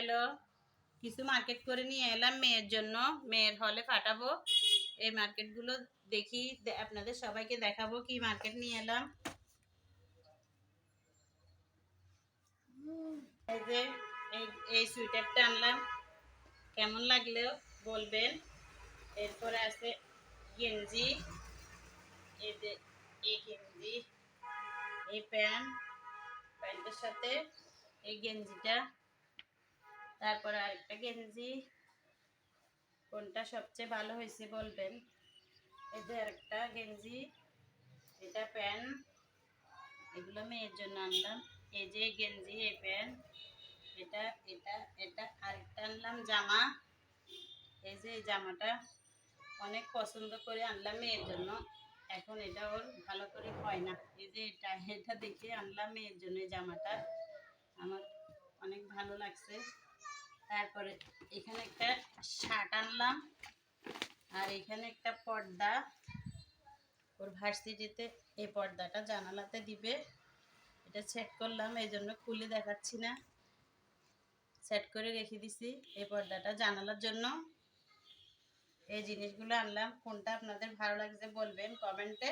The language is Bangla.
হ্যালো, কিছু মার্কেট করে নিয়ে এলাম মেয়ের জন্য। মেয়ের হলে পাঠাবো। এই মার্কেটগুলো দেখি, আপনাদের সবাইকে দেখাবো কি মার্কেট নিয়ে এলাম। এই যে এই সোয়েটারটা আনলাম, কেমন লাগলেও বলবেন। এরপরে আছে গেঞ্জি, এই যে এই গেঞ্জি, এই প্যান্টের সাথে এই গেঞ্জিটা, তারপরে আরেকটা গেঞ্জি। কোনটা সবচেয়ে ভালো হয়েছে বলবেন। এই যে আরেকটা গেঞ্জি, এটা প্যান্ট, এগুলো মেয়ের জন্য আনলাম। এই যে গেঞ্জি, এই প্যান্ট, এটা এটা এটা আরেকটা আনলাম জামা। এই যে এই জামাটা অনেক পছন্দ করে আনলাম মেয়ের জন্য। এখন এটা ওর ভালো করে হয় না। এই যে এটা দেখে আনলাম মেয়ের জন্য। এই জামাটা আমার অনেক ভালো লাগছে। তারপরে এখানে একটা শার্ট আনলাম, আর এখানে একটা পর্দা। ওর ভার্সিটিতে এই পর্দাটা জানালাতে দিবে, এটা সেট করলাম, এই জন্য খুলে দেখাচ্ছি না, সেট করে রেখে দিছি এই পর্দাটা জানালার জন্য। এই জিনিসগুলো আনলাম, কোনটা আপনাদের ভালো লাগছে বলবেন কমেন্টে।